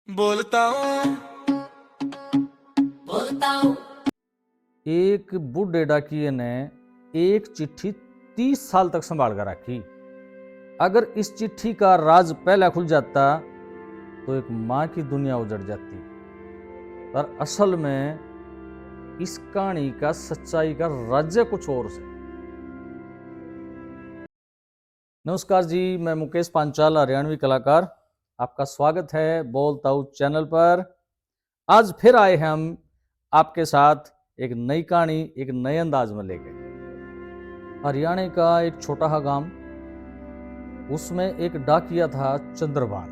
बोलता हूँ बोलता हूँ। एक बूढ़े डाकिये ने एक चिट्ठी 30 साल तक संभाल कर रखी। अगर इस चिट्ठी का राज पहला खुल जाता तो एक माँ की दुनिया उजड़ जाती। पर असल में इस कहानी का सच्चाई का राज्य कुछ और से। नमस्कार जी, मैं मुकेश पांचाल, हरियाणवी कलाकार। आपका स्वागत है बोलता हूँ चैनल पर। आज फिर आए हम आपके साथ एक नई कहानी, एक नए अंदाज में लेके। हरियाणा का एक छोटा सा गांव, उसमें एक डाकिया था चंद्रभान।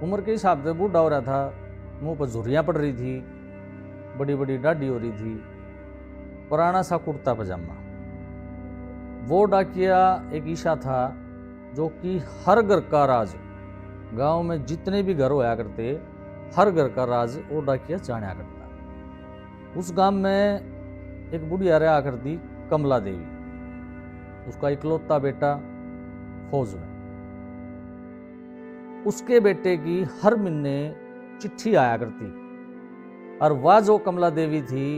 उम्र के हिसाब से बूढ़ा हो रहा था, मुंह पर झुर्रियां पड़ रही थी, बड़ी बड़ी दाढ़ी हो रही थी, पुराना सा कुर्ता पजामा। वो डाकिया एक ईशा था जो कि हर घर का राज, गांव में जितने भी घर होया करते, हर घर का राज वो डाकिया जाना करता। उस गांव में एक बुढ़िया रहा करती, कमला देवी। उसका इकलौता बेटा फौज में। उसके बेटे की हर महीने चिट्ठी आया करती, और वह जो कमला देवी थी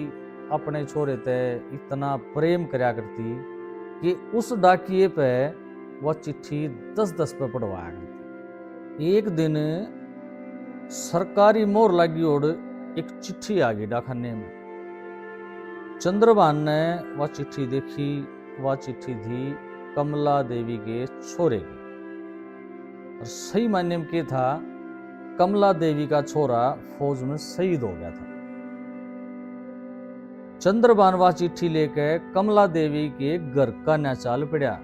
अपने छोरे ते इतना प्रेम करया करती कि उस डाकिये पे वह चिट्ठी 10-10 पे पढ़वाया करती। एक दिन सरकारी मोहर लगी और एक चिट्ठी आ गई डाकखाने में। चंद्रभान ने वह चिट्ठी देखी। वह चिट्ठी थी कमला देवी के छोरे की, और सही मायने में क्या था, कमला देवी का छोरा फौज में शहीद हो गया था। चंद्रभान वह चिट्ठी लेकर कमला देवी के घर का न्याचाल पड़ा,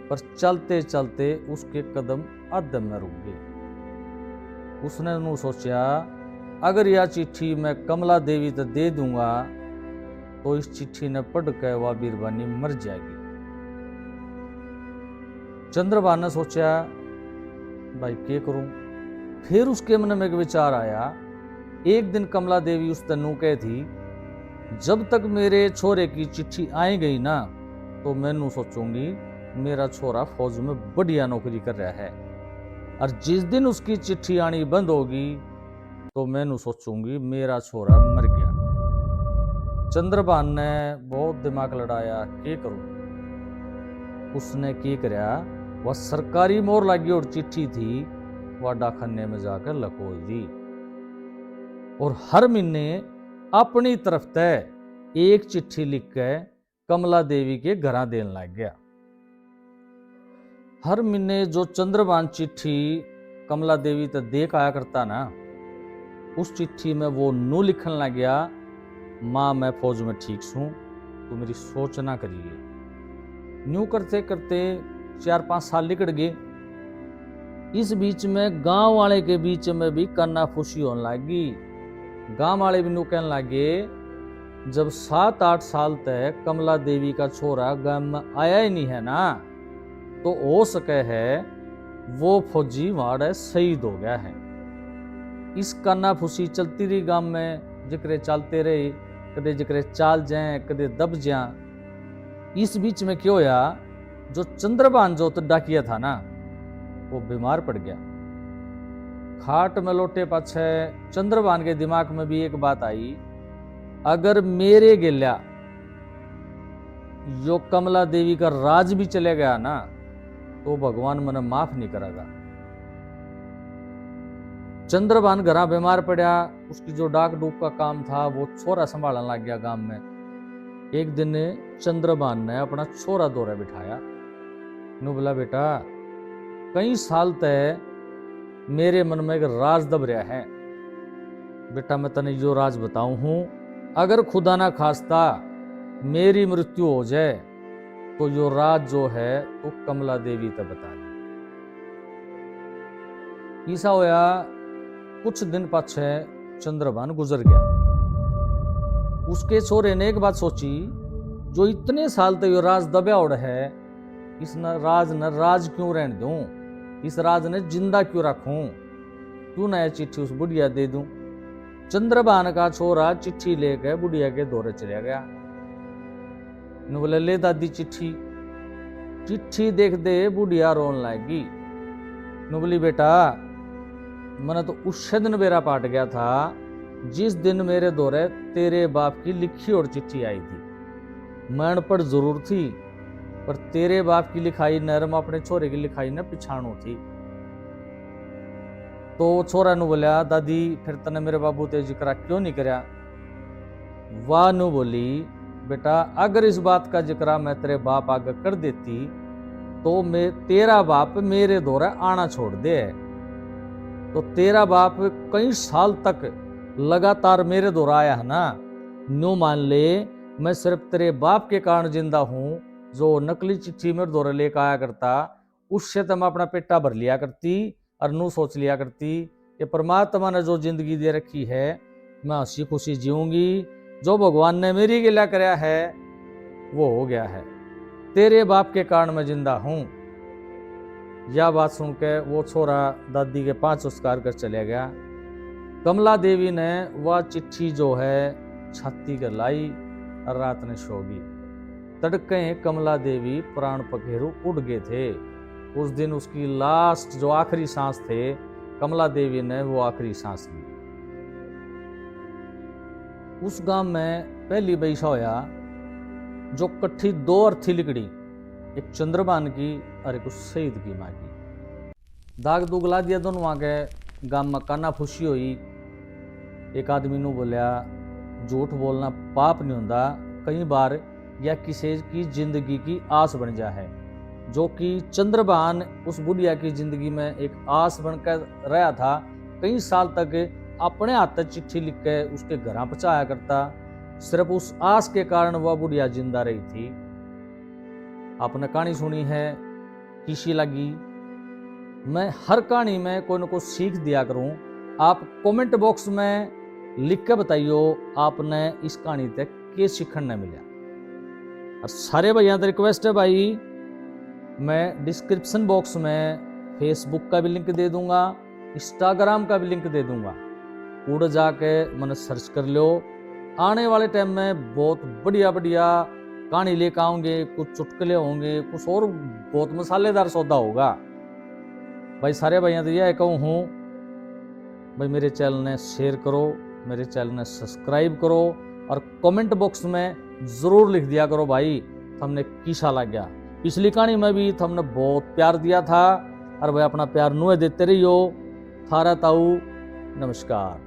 पर चलते चलते उसके कदम अधम में रुक गए। उसने नू सोचा, अगर यह चिट्ठी मैं कमला देवी तो दे दूंगा तो इस चिट्ठी ने पढ़ कर वह बीरबानी मर जाएगी। चंद्रभान ने सोचा, भाई क्या करूं। फिर उसके मन में एक विचार आया। एक दिन कमला देवी उस तनु कह थी, जब तक मेरे छोरे की चिट्ठी आई गई ना तो मैनू सोचूंगी मेरा छोरा फौज में बढ़िया नौकरी कर रहा है, और जिस दिन उसकी चिट्ठी आनी बंद होगी तो मैनू सोचूंगी मेरा छोरा मर गया। चंद्रभान ने बहुत दिमाग लड़ाया, क्या करूं। उसने क्या करया, वह सरकारी मोहर लगी और चिट्ठी थी वह डाकखाने में जाकर लखो दी, और हर महीने अपनी तरफ तय एक चिट्ठी लिख के कमला देवी के घर देने लग गया। हर महीने जो चंद्रभान चिट्ठी कमला देवी तक देख आया करता ना, उस चिट्ठी में वो नू लिखन लग गया, माँ मैं फौज में ठीक हूं, तो मेरी सोच ना करिए। न्यू करते करते 4-5 साल निकल गए। इस बीच में गांव वाले के बीच में भी कन्ना फूसी होने लगी। गांव वाले भी न्यू कहने लगे, जब 7-8 साल तक कमला देवी का छोरा गांव में आया ही नहीं है ना, तो हो सके है वो फौजी वहां शहीद हो गया है। इस कन्ना फूसी चलती रही गांव में, जिक्रे चलते रहे, कदे जिक्रे चाल जाए, कदे दब जा। इस बीच में क्या होया, जो चंद्रभान जो तो डाकिया था ना, वो बीमार पड़ गया। खाट में लोटे पाछे चंद्रभान के दिमाग में भी एक बात आई, अगर मेरे गिल्या जो कमला देवी का राज भी चले गया ना तो भगवान मने माफ नहीं करेगा। चंद्रभान घरा बीमार पड़ा। उसकी जो डाक डूक का काम था वो छोरा संभालने लग गया गांव में। एक दिन चंद्रभान ने अपना छोरा दौरे बिठाया, नु बोला, बेटा कई साल तक मेरे मन में एक राज दब रहा है। बेटा मैं तने जो राज बताऊं हूं, अगर खुदा ना खास्ता मेरी मृत्यु हो जाए तो यो राज जो है तो कमला देवी तक बता दे। ऐसा होया, कुछ दिन पाछे चंद्रभान गुजर गया। उसके छोरे ने एक बात सोची, जो इतने साल तक यो राज दबा उड़ है, इस राज न राज क्यों रहने दूं, इस राज ने जिंदा क्यों रखूं, क्यों ना चिट्ठी उस बुढ़िया दे दूं। चंद्रभान का छोरा चिट्ठी लेकर बुढ़िया के दौरे चला गया। ने बोले, ले दादी चिट्ठी। चिट्ठी देख दे बुढ़िया रोन लगी। ने बोली, बेटा मैंने तो उस दिन बेरा पाट गया था जिस दिन मेरे दौरे तेरे बाप की लिखी और चिट्ठी आई थी। मैं अनपढ़ जरूर थी, पर तेरे बाप की लिखाई नरम अपने छोरे की लिखाई ने पिछाणु थी। तो छोरा नु बोलिया, दादी फिर तने मेरे बाबू ते जिक्र क्यों नहीं करया? वाह नु बोली, बेटा अगर इस बात का जिक्र मैं तेरे बाप आगे कर देती तो मैं तेरा बाप मेरे दौरे आना छोड़ दे। तो तेरा बाप कई साल तक लगातार मेरे दौरा आया है ना, न्यू मान ले मैं सिर्फ तेरे बाप के कारण जिंदा हूं। जो नकली चिट्ठी मेरे दौरे लेकर आया करता, उससे तो मैं अपना पेटा भर लिया करती और नू सोच लिया करती कि परमात्मा ने जो जिंदगी दे रखी है मैं हंसी खुशी जीऊंगी। जो भगवान ने मेरी गिला कराया है वो हो गया है, तेरे बाप के कारण मैं जिंदा हूं। यह बात सुन के वो छोरा दादी के 5 संस्कार कर चले गया। कमला देवी ने वह चिट्ठी जो है छाती कर लाई और रात ने सोगी। तड़के कमला देवी प्राण पखेरु उड़ गए थे। उस दिन उसकी लास्ट जो आखिरी सांस थे, कमला देवी ने वो आखिरी सांस ली। उस गांव में पहली बैसा होया जो कट्ठी 2 अर्थी लिकड़ी, एक चंद्रबान की और एक उस शहीद की माँ की। दाग दुगला दिया दोनों वहां के गांव में काना फुसी हुई। एक आदमी नु बोलिया, झूठ बोलना पाप नहीं होता, कई बार यह किसी की जिंदगी की आस बन जा है। जो कि चंद्रबान उस बुढ़िया की जिंदगी में एक आस बनकर रहा था। कई साल तक अपने हाथ चिट्ठी लिख के उसके घर पहुंचाया करता, सिर्फ उस आस के कारण वह बुढ़िया जिंदा रही थी। आपने कहानी सुनी है, किसी लगी? मैं हर कहानी में कोई ना कोई सीख दिया करूं। आप कमेंट बॉक्स में लिख के बताइयो आपने इस कहानी तक क्या सीखने मिला। और सारे भैया रिक्वेस्ट है भाई, मैं डिस्क्रिप्शन बॉक्स में फेसबुक का भी लिंक दे दूंगा, इंस्टाग्राम का भी लिंक दे दूंगा। उड़ जाके मैंने सर्च कर लो। आने वाले टाइम में बहुत बढ़िया बढ़िया कहानी लेकर आऊंगे, कुछ चुटकुले होंगे, कुछ और बहुत मसालेदार सौदा होगा। भाई सारे भैया तो यह कहूँ हूँ भाई, मेरे चैनल ने शेयर करो, मेरे चैनल ने सब्सक्राइब करो और कमेंट बॉक्स में जरूर लिख दिया करो भाई हमने किसा लग गया। पिछली कहानी में भी हमने बहुत प्यार दिया था और भाई अपना प्यार नुए देते रहियो। थारा ताऊ, नमस्कार।